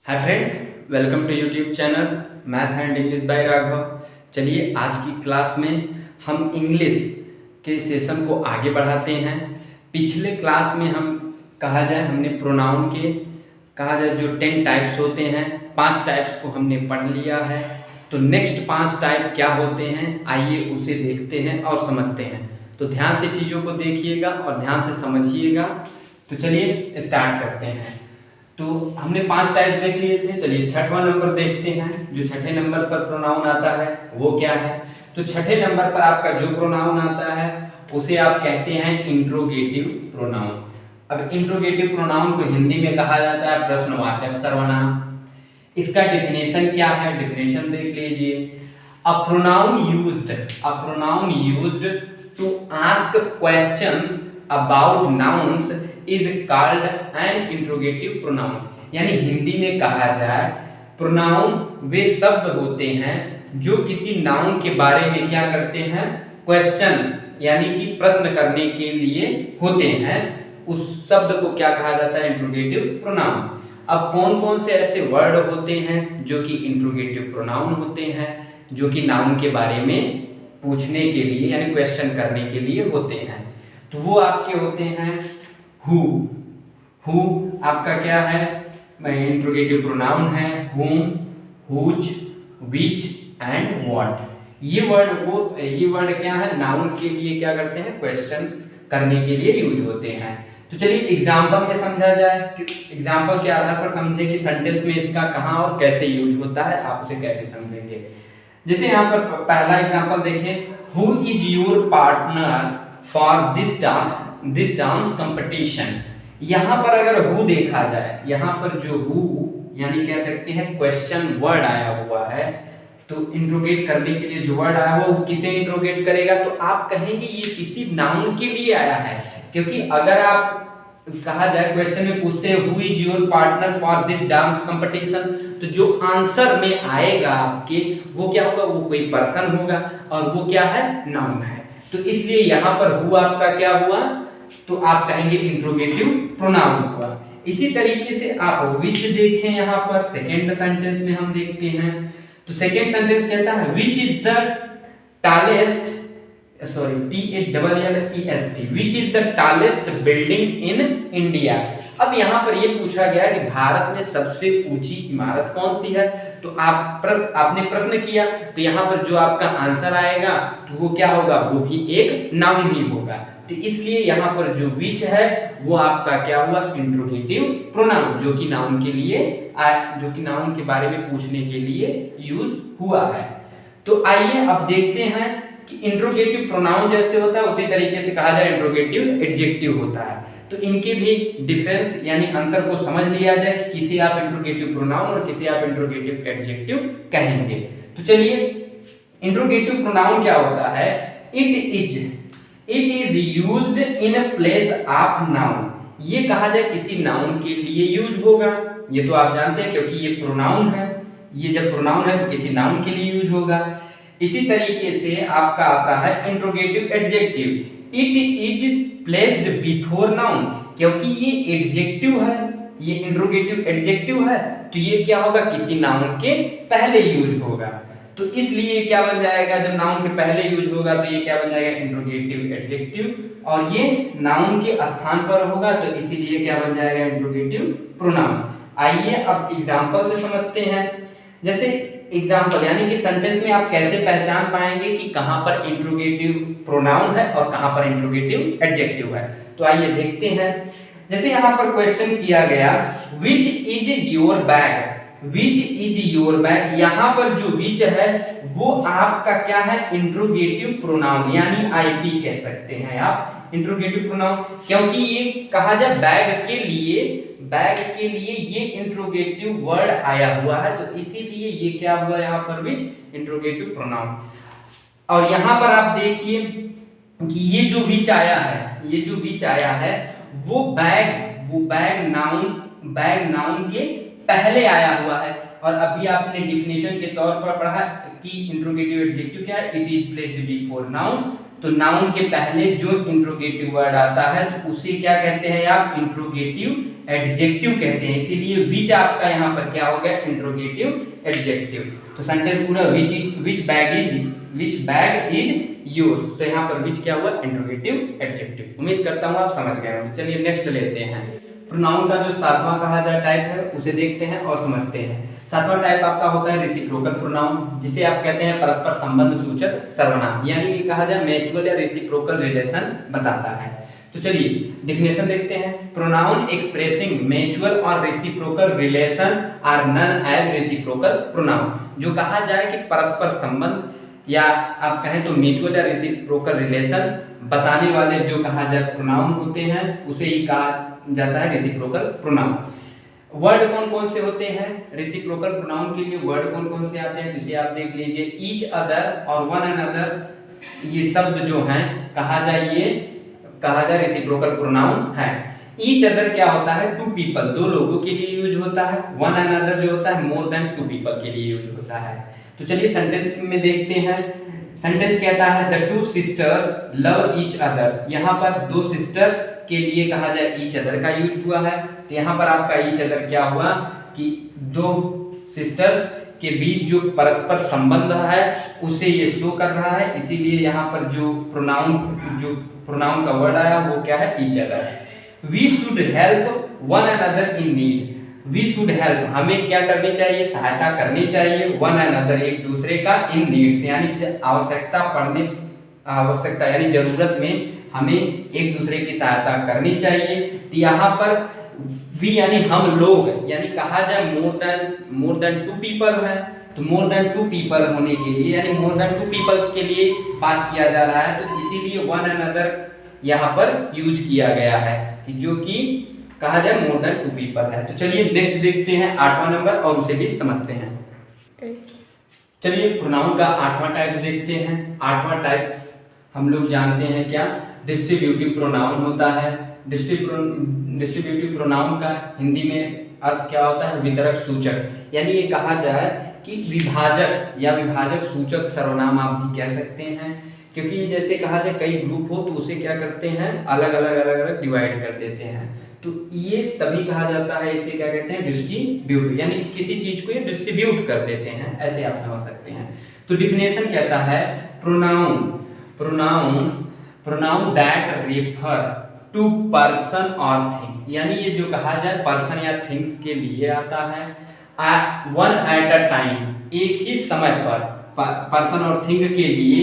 Hi friends, welcome to YouTube channel math and English by Raghav. चलिए आज की class में हम इंग्लिश के सेशन को आगे बढ़ाते हैं। पिछले क्लास में हम हमने प्रोनाउन के जो 10 टाइप्स होते हैं, 5 टाइप्स को हमने पढ़ लिया है। तो नेक्स्ट 5 टाइप क्या होते हैं, आइए उसे देखते हैं और समझते हैं। तो ध्यान से चीज़ों को देखिएगा और ध्यान से समझिएगा। तो चलिए स्टार्ट करते हैं। तो हमने 5 टाइप देख लिए थे। चलिए छठवां नंबर देखते हैं। जो छठे नंबर पर प्रोनाउन आता है वो क्या है। तो छठे नंबर पर आपका जो प्रोनाउन आता है उसे आप कहते हैं इंट्रोगेटिव प्रोनाउन। अब इंट्रोगेटिव प्रोनाउन को हिंदी में कहा जाता है प्रश्नवाचक सर्वनाम। इसका डेफिनेशन क्या है, डेफिनेशन देख लीजिए। A pronoun used to ask questions about nouns is called an interrogative pronoun. यानी हिंदी में कहा जाए, प्रोनाउन वे शब्द होते हैं जो किसी नाउन के बारे में क्या करते हैं, क्वेश्चन यानी कि प्रश्न करने के लिए होते हैं। उस शब्द को क्या कहा जाता है, इंट्रोगेटिव प्रोनाउन। अब कौन कौन से ऐसे वर्ड होते हैं जो कि इंट्रोगेटिव प्रोनाउन होते हैं, जो कि नाउन के बारे में पूछने के लिए यानी क्वेश्चन करने के लिए होते हैं। तो वो आपके होते हैं हु आपका क्या है, इंट्रोगेटिव प्रोनाउन है। whom, whose, which and what। ये वर्ड क्या है, नाउन के लिए क्या करते हैं, क्वेश्चन करने के लिए यूज होते हैं। तो चलिए एग्जाम्पल में समझा जाए, एग्जाम्पल के आधार पर समझे कि सेंटेंस में इसका कहाँ और कैसे यूज होता है, आप उसे कैसे समझेंगे। जैसे यहाँ पर पहला एग्जाम्पल देखें, who is your partner for this dance competition. यहाँ पर अगर हु देखा जाए, यहाँ पर जो हु यानी कह सकते हैं क्वेश्चन वर्ड आया हुआ है, तो इंट्रोगेट करने के लिए जो वर्ड आया वो किसे इंट्रोगेट करेगा, तो आप कहेंगे ये किसी नाउन के लिए आया है। क्योंकि अगर आप कहा जाए क्वेश्चन में पूछते हैं who is your partner for this dance competition, तो जो आंसर में आएगा आपके वो क्या होगा, वो कोई पर्सन होगा और वो क्या है, नाउन है। तो इसलिए यहाँ पर हु आपका क्या हुआ, तो आप कहेंगे इंट्रोगेटिव प्रोनाउन हुआ। इसी तरीके से आप विच देखें, यहाँ पर सेकेंड सेंटेंस में हम देखते हैं। तो सेकेंड सेंटेंस कहता है which is the tallest TALLEST which is the tallest building in India. अब यहाँ पर ये पूछा गया कि भारत में सबसे ऊंची इमारत कौन सी है। तो आपने प्रश्न किया, तो यहाँ पर जो आपका आंसर आएगा तो वो क्या होगा, वो भी एक नाउन ही होगा। तो इसलिए यहाँ पर जो विच है वो आपका क्या हुआ, इंट्रोगेटिव प्रोनाउन, जो कि नाउन के लिए जो कि नाउन के बारे में पूछने के लिए यूज हुआ है। तो आइए अब देखते हैं कि इंट्रोगेटिव प्रोनाउन जैसे होता है उसी तरीके से कहा जाए इंट्रोगेटिव एडजेक्टिव होता है। तो इनके भी डिफरेंस यानी अंतर को समझ लिया जाए कि किसे आप इंट्रोगेटिव प्रोनाउन और किसे आप इंट्रोगेटिव एडजेक्टिव कहेंगे। तो चलिए इंट्रोगेटिव प्रोनाउन क्या होता है, it is used in place of noun. ये कहा जाए किसी नाउन के लिए यूज होगा, ये तो आप जानते हैं क्योंकि ये प्रोनाउन है। ये जब प्रोनाउन है तो किसी नाउन के लिए यूज होगा। इसी तरीके से आपका आता है interrogative adjective, it is placed before noun. क्योंकि ये एडजेक्टिव है, ये इंट्रोगेटिव एडजेक्टिव है, तो ये क्या होगा, किसी नाउन के पहले यूज होगा। तो इसलिए क्या बन जाएगा, जब नाउन के पहले यूज होगा तो ये क्या बन जाएगा, इंट्रोगेटिव एडजेक्टिव, और ये नाउन के स्थान पर होगा तो इसीलिए क्या बन जाएगा, इंट्रोगेटिव प्रोनाउन। आइए अब एग्जांपल से समझते हैं। जैसे एग्जाम्पल यानी कि सेंटेंस में आप कैसे पहचान पाएंगे कि कहां पर इंट्रोगेटिव प्रोनाउन है और कहां पर इंट्रोगेटिव एडजेक्टिव है। तो आइए देखते हैं। जैसे यहां पर क्वेश्चन किया गया which is your bag, which is your bag. यहां पर जो विच है वो आपका क्या है, इंट्रोगेटिव प्रोनाउन यानी आईपी कह सकते हैं आप, इंट्रोगेटिव प्रोनाउन। क्योंकि ये कहा जाए बैग के लिए ये इंट्रोगेटिव वर्ड आया हुआ है, तो इसीलिए ये क्या हुआ यहाँ पर विच, इंट्रोगेटिव प्रोनाउन। और यहाँ पर आप देखिए कि ये जो विच आया है वो बैग नाउन के पहले आया हुआ है। और अभी आपने डिफिनेशन के तौर पर पढ़ा कि इंट्रोगेटिव एडजेक्टिव क्या है, it is placed before noun. तो नाउन के पहले जो इंट्रोगेटिव वर्ड आता है तो उसे क्या कहते हैं आप, इंट्रोगेटिव एडजेक्टिव कहते हैं। इसीलिए विच आपका यहाँ पर क्या हो गया, इंट्रोगेटिव एडजेक्टिव। तो सेंटेंस पूरा विच बैग इज योर्स, तो यहाँ पर विच क्या हुआ, इंट्रोगेटिव एडजेक्टिव। उम्मीद करता हूँ आप समझ गए होंगे। चलिए नेक्स्ट लेते हैं। प्रोनाउन का जो सातवां कहा जाए टाइप है उसे देखते हैं और समझते हैं। सातवां टाइप आपका होता है रेसिप्रोकल प्रोनाउन, जिसे आप कहते हैं परस्पर संबंध सूचक सर्वनाम, यानी कि कहा जाए म्यूचुअल या रेसिप्रोकल रिलेशन बताता है। तो चलिए डेफिनेशन देखते हैं। प्रोनाउन एक्सप्रेसिंग म्यूचुअल और reciprocal relation are known as reciprocal pronoun. जो कहा जाए कि परस्पर संबंध या आप कहें तो म्यूचुअल या रेसिप्रोकल रिलेशन बताने वाले जो कहा जाए प्रोनाउन होते हैं उसे ही कहा जाता है रेसिप्रोकल प्रोनाउन। वर्ड कौन कौन से होते हैं रेसिप्रोकल प्रोनाउन के लिए, वर्ड कौन कौन से आते हैं, जिसे आप देख लीजिए। ईच अदर और वन अनदर, ये शब्द जो हैं कहा जाए रेसिप्रोकल प्रोनाउन है। ईच अदर क्या होता है, टू पीपल, दो लोगों के लिए यूज होता है। वन अनदर जो होता है मोर देन टू पीपल के लिए यूज होता है। तो चलिए सेंटेंस में देखते हैं। सेंटेंस कहता है the two sisters love each other. यहाँ पर दो सिस्टर के लिए कहा जाए ईच अदर का यूज हुआ है। तो यहाँ पर आपका ईच अदर क्या हुआ कि दो सिस्टर के बीच जो परस्पर संबंध है उसे ये शो कर रहा है, इसीलिए यहाँ पर जो प्रोनाउन का वर्ड आया वो क्या है, each other. We should help one another in need. We should help, हमें क्या करनी चाहिए, सहायता करनी चाहिए, वन अनदर, एक दूसरे का, इन नीड्स, यानी आवश्यकता यानी जरूरत में हमें एक दूसरे की सहायता करनी चाहिए। तो यहाँ पर वी यानी हम लोग, यानी कहा जाए मोर देन टू पीपल है, तो मोर देन टू पीपल होने के लिए यानी मोर देन टू पीपल के लिए बात किया जा रहा है, तो इसीलिए वन अनदर यहाँ पर यूज किया गया है कि जो कि कहा जाए मोर देन टू पीपल है। तो चलिए नेक्स्ट देखते हैं 8वां नंबर और उसे भी समझते हैं। चलिए प्रोनाउन का 8वां टाइप देखते हैं। 8वां टाइप हम लोग जानते हैं क्या, डिस्ट्रीब्यूटिव प्रोनाउन होता है। डिस्ट्रीब्यूटिव प्रोनाउन का हिंदी में अर्थ क्या होता है, वितरक सूचक, यानी ये कहा जाए कि विभाजक या विभाजक सूचक सर्वनाम आप भी कह सकते हैं, क्योंकि जैसे कहा जाए कई ग्रुप हो तो उसे क्या करते हैं, अलग अलग डिवाइड कर देते हैं, तो ये तभी कहा जाता है, इसे क्या कहते हैं, डिस्ट्रीब्यूटिव, यानी कि किसी चीज को ये डिस्ट्रीब्यूट कर देते हैं, ऐसे आप समझ सकते हैं। तो डिफिनेशन कहता है pronoun that refer to person और थिंग, यानी ये जो कहा जाए पर्सन या थिंग्स के लिए आता है, वन एट अ टाइम, एक ही समय पर पर्सन और थिंग के लिए,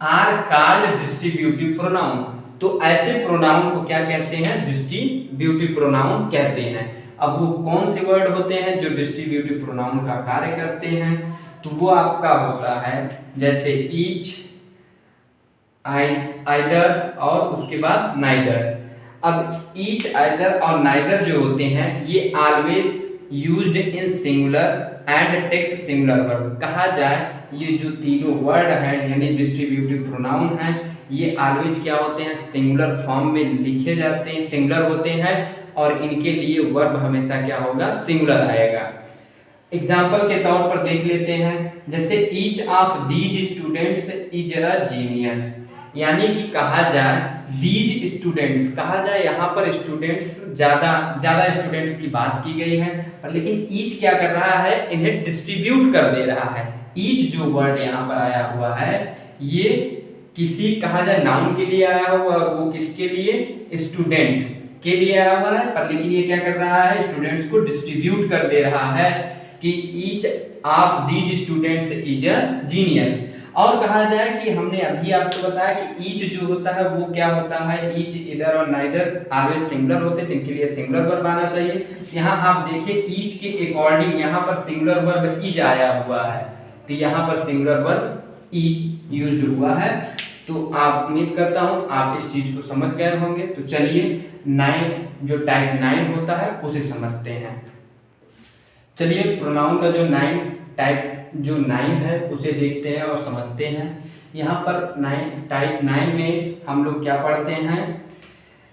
आर कॉल्ड डिस्ट्रीब्यूटिव प्रोनाउन। तो ऐसे प्रोनाउन को क्या कहते हैं, डिस्ट्रीब्यूटिव प्रोनाउन कहते हैं। अब वो कौन से वर्ड होते हैं जो डिस्ट्रीब्यूटिव प्रोनाउन का कार्य करते हैं, तो वो आपका होता है जैसे ईच, आइदर और उसके बाद नाइदर। अब ईच, आइदर और नाइदर जो होते हैं ये always used in singular and text singular verb. कहा जाए ये जो तीनों वर्ड हैं यानी डिस्ट्रीब्यूटिव प्रोनाउन हैं, ये ऑलवेज क्या होते हैं, सिंगुलर फॉर्म में लिखे जाते हैं, सिंगुलर होते हैं, और इनके लिए वर्ब हमेशा क्या होगा, सिंगुलर आएगा। एग्जाम्पल के तौर पर देख लेते हैं, जैसे each of these students is a genius, यानी कि कहा जाए दीज स्टूडेंट्स, कहा जाए यहाँ पर स्टूडेंट्स ज्यादा स्टूडेंट्स की बात की गई है, पर लेकिन ईच क्या कर रहा है, इन्हें डिस्ट्रीब्यूट कर दे रहा है। ईच जो वर्ड यहाँ पर आया हुआ है ये किसी कहा जाए नाउन के लिए आया हुआ है, वो किसके लिए, स्टूडेंट्स के लिए आया हुआ है, पर लेकिन ये क्या कर रहा है, स्टूडेंट्स को डिस्ट्रीब्यूट कर दे रहा है कि each of these students is a genius. और कहा जाए कि हमने अभी आपको बताया कि ईच जो होता है वो क्या होता है, ईच, इधर और नाइदर ऑलवेज सिंगुलर होते हैं, इनके लिए सिंगुलर वर्ब आना चाहिए। यहाँ आप देखिए ईच के अकॉर्डिंग यहाँ पर सिंगुलर वर्ब इज आया हुआ है, तो यहाँ पर सिंगुलर वर्ब इज यूज्ड हुआ है। तो आप उम्मीद करता हूँ आप इस चीज को समझ गए होंगे। तो चलिए 9 जो टाइप 9 होता है उसे समझते हैं। चलिए प्रोनाउन का जो 9 टाइप जो 9 है उसे देखते हैं और समझते हैं। यहाँ पर टाइप 9 में हम लोग क्या पढ़ते हैं,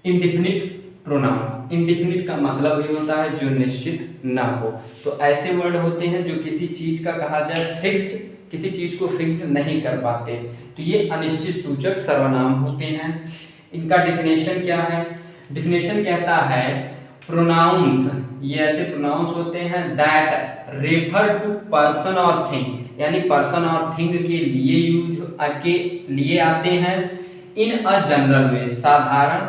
इंडिफिनिट प्रोनाउन। इंडिफिनिट का मतलब ये होता है जो निश्चित ना हो। तो ऐसे वर्ड होते हैं जो किसी चीज का कहा जाए फिक्स्ड किसी चीज को फिक्स्ड नहीं कर पाते, तो ये अनिश्चित सूचक सर्वनाम होते हैं। इनका डिफिनेशन क्या है? डिफिनेशन कहता है प्रोनाउंस, ये ऐसे प्रोनाउंस होते हैं दैट रेफर टू पर्सन और थिंग, यानी पर्सन और थिंग के लिए यूज के लिए आते हैं इन अ जनरल वे, साधारण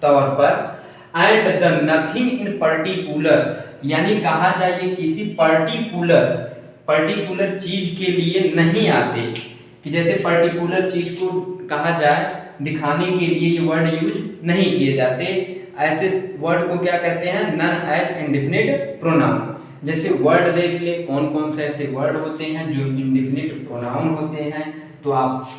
तौर पर, and the nothing in particular, यानी कहा जाए किसी पर्टिकुलर चीज के लिए नहीं आते, कि जैसे पर्टिकुलर चीज को कहा जाए दिखाने के लिए ये वर्ड यूज नहीं किए जाते। ऐसे वर्ड को क्या कहते हैं? Known as indefinite pronoun. जैसे वर्ड देख ले, कौन कौन से ऐसे वर्ड होते हैं जो इंडेफिनिट प्रोनाउन होते हैं। तो आप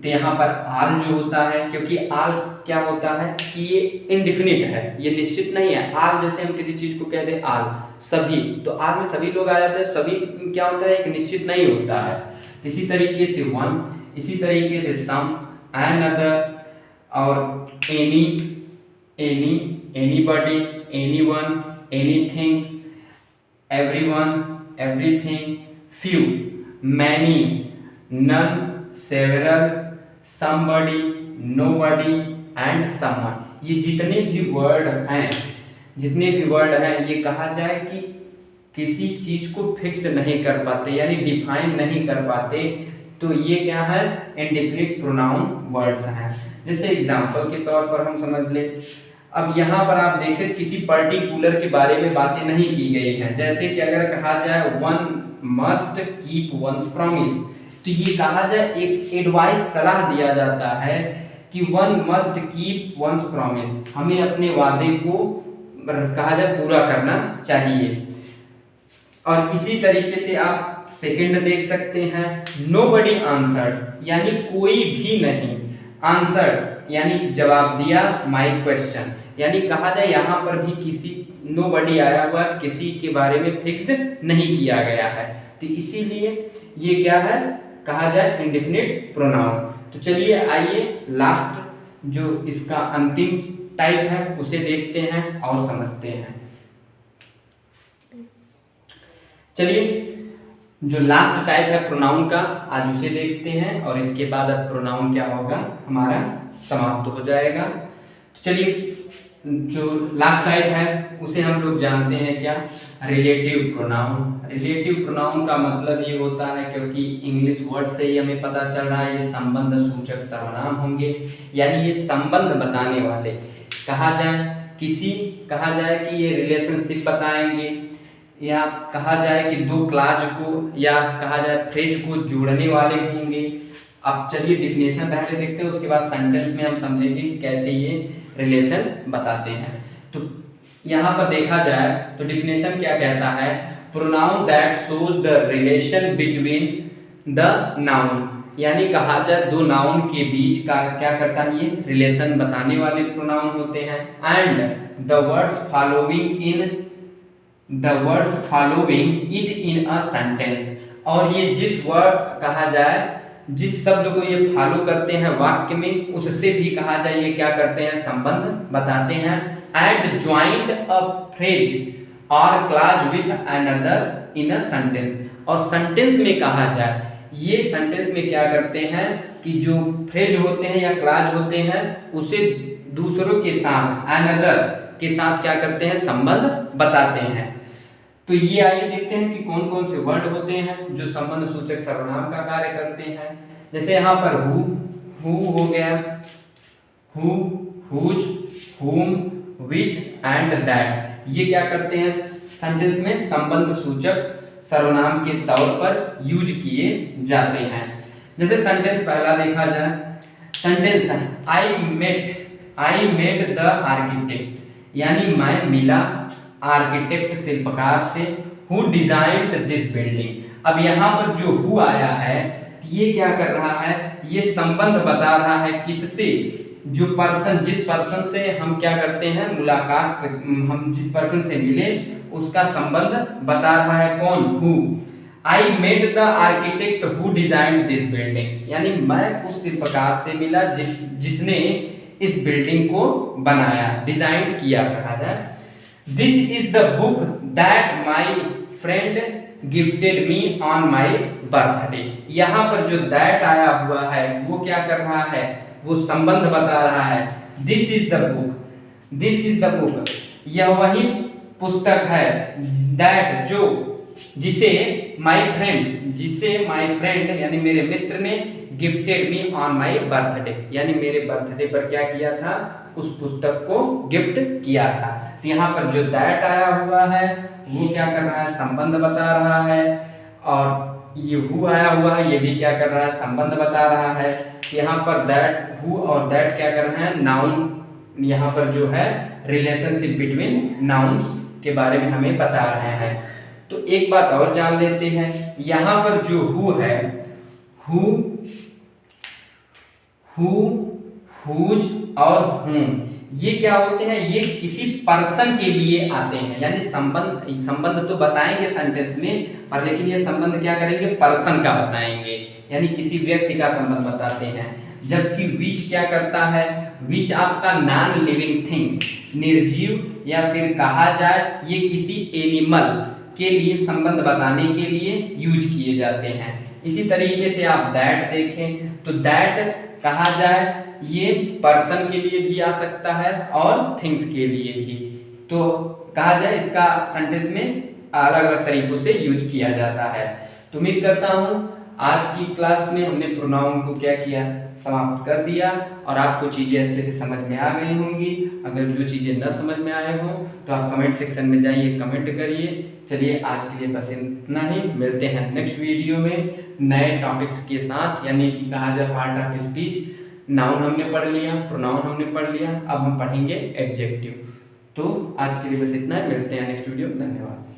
यहाँ पर आल जो होता है, क्योंकि आल क्या होता है कि ये इनडिफिनिट है, ये निश्चित नहीं है। आल जैसे हम किसी चीज को कह दे आल, सभी, तो आल में सभी लोग आ जाते हैं, सभी क्या होता है? एक निश्चित नहीं होता है। इसी तरीके से वन, इसी तरीके से सम, अनदर, और any, anybody, anyone, anything, everyone, everything, few, many, none, several, somebody, nobody and someone. ये जितने भी वर्ड हैं ये कहा जाए कि किसी चीज को फिक्स्ड नहीं कर पाते, यानी डिफाइन नहीं कर पाते, तो ये क्या है? इंडेफिनिट प्रोनाउन वर्ड्स हैं। जैसे एग्जांपल के तौर पर हम समझ ले, अब यहाँ पर आप देखें किसी पर्टिकुलर के बारे में बातें नहीं की गई हैं। जैसे कि अगर कहा जाए one must keep once promise, तो ये कहा जाए एक एडवाइस, सलाह दिया जाता है कि one must keep once promise, हमें अपने वादे को कहा जाए पूरा करना चाहिए। और इसी तरीके से आप सेकंड देख सकते हैं, नोबडी आंसर्ड, यानी कोई भी नहीं, आंसर्ड यानी जवाब दिया माय क्वेश्चन, यानी कहा जाए यहाँ पर भी किसी नोबडी आया हुआ, किसी के बारे में फिक्स्ड नहीं किया गया है, तो इसीलिए ये क्या है? कहा जाए इंडेफिनिट प्रोनाउन। तो चलिए आइए लास्ट जो इसका अंतिम टाइप है उसे देखते हैं और समझते हैं। चलिए जो लास्ट टाइप है प्रोनाउन का, आज उसे देखते हैं और इसके बाद अब प्रोनाउन क्या होगा हमारा समाप्त हो जाएगा। तो चलिए जो लास्ट टाइप है उसे हम लोग जानते हैं क्या? Relative pronoun. रिलेटिव प्रोनाउन का मतलब ये होता है, क्योंकि इंग्लिश वर्ड से ही हमें पता चल रहा है ये संबंध सूचक सर्वनाम होंगे, यानी ये संबंध बताने वाले। कहा जाए कि ये रिलेशनशिप बताएंगे, या कहा जाए कि दो क्लास को, या कहा जाए फ्रेज को जोड़ने वाले होंगे। अब चलिए डिफिनेशन पहले देखते हैं, उसके बाद सेंटेंस में हम समझेंगे कैसे ये रिलेशन बताते हैं। तो यहाँ पर देखा जाए तो डिफिनेशन क्या कहता है? Pronoun that shows the relation between the noun, यानी कहा जाए दो नाउन के बीच का क्या करता है? ये रिलेशन बताने वाले प्रोनाउन होते हैं। And the words following it in a sentence, और ये जिस वर्ड कहा जाए, जिस शब्द को ये फॉलो करते हैं वाक्य में, उससे भी कहा जाए ये क्या करते हैं? संबंध बताते हैं। एंड ज्वाइंट अ फ्रेज और clause with another in a sentence, और सेंटेंस में कहा जाए ये सेंटेंस में क्या करते हैं कि जो फ्रेज होते हैं या क्लॉज होते हैं उसे दूसरों के साथ, अनदर के साथ क्या करते हैं? संबंध बताते हैं। तो ये आइए देखते हैं कि कौन कौन से वर्ड होते हैं जो संबंध सूचक सर्वनाम का कार्य करते हैं। जैसे यहाँ पर हु हो गया, हु, हुज, हुम, विच एंड दैट, ये क्या करते हैं? सेंटेंस में संबंध सूचक सर्वनाम के तौर पर यूज किए जाते हैं। जैसे सेंटेंस पहला देखा जाए, सेंटेंस है आई मेट द आर्किटेक्ट, यानी मैं मिला आर्किटेक्ट शिल्पकार से, हु डिजाइन्ड दिस बिल्डिंग। अब यहाँ पर जो हु आया है ये क्या कर रहा है? ये संबंध बता रहा है किससे? जो पर्सन, जिस पर्सन से हम क्या करते हैं मुलाकात, हम जिस पर्सन से मिले उसका संबंध बता रहा है। कौन? Who. I met the architect who designed this building, यानी मैं उस शिल्पकार से मिला जिसने इस बिल्डिंग को बनाया, डिजाइन किया कहा जाए। This is the book that my friend gifted me on my birthday. यहाँ पर जो दैट आया हुआ है वो क्या कर रहा है, वो संबंध बता रहा है। This is the book, this is the book, यह वही पुस्तक है, दैट जो, जिसे माई फ्रेंड यानी मेरे मित्र ने gifted me on my birthday, यानी मेरे बर्थडे पर क्या किया था, उस पुस्तक को गिफ्ट किया था। तो यहाँ पर जो दैट आया हुआ है वो क्या कर रहा है, संबंध बता रहा है, और ये हु आया हुआ है ये भी क्या कर रहा है, संबंध बता रहा है। यहाँ पर दैट, हु और दैट क्या कर रहे हैं, नाउन, यहाँ पर जो है रिलेशनशिप बिटवीन नाउन्स के बारे में हमें बता रहे हैं। तो एक बात और जान लेते हैं, यहाँ पर जो हु है, हु, हुज और हुम, ये क्या होते हैं, ये किसी पर्सन के लिए आते हैं, यानी संबंध तो बताएंगे सेंटेंस में, पर लेकिन ये संबंध क्या करेंगे, पर्सन का बताएंगे, यानी किसी व्यक्ति का संबंध बताते हैं। जबकि विच क्या करता है, विच आपका नॉन लिविंग थिंग, निर्जीव या फिर कहा जाए ये किसी एनिमल के लिए संबंध बताने के लिए यूज किए जाते हैं। इसी तरीके से आप दैट देखें तो दैट कहा जाए ये पर्सन के लिए भी आ सकता है और थिंग्स के लिए भी, तो कहा जाए इसका सेंटेंस में अलग अलग तरीकों से यूज किया जाता है। तो उम्मीद करता हूँ आज की क्लास में हमने प्रोनाउन को क्या किया, समाप्त कर दिया और आपको चीज़ें अच्छे से समझ में आ गई होंगी। अगर जो चीज़ें न समझ में आए हों तो आप कमेंट सेक्शन में जाइए, कमेंट करिए। चलिए आज के लिए बस इतना ही, मिलते हैं नेक्स्ट वीडियो में नए टॉपिक्स के साथ, यानी कि कहा जाए पार्ट ऑफ स्पीच। नाउन हमने पढ़ लिया, प्रोनाउन हमने पढ़ लिया, अब हम पढ़ेंगे एडजेक्टिव। तो आज के लिए बस इतना ही, मिलते हैं नेक्स्ट वीडियो, धन्यवाद।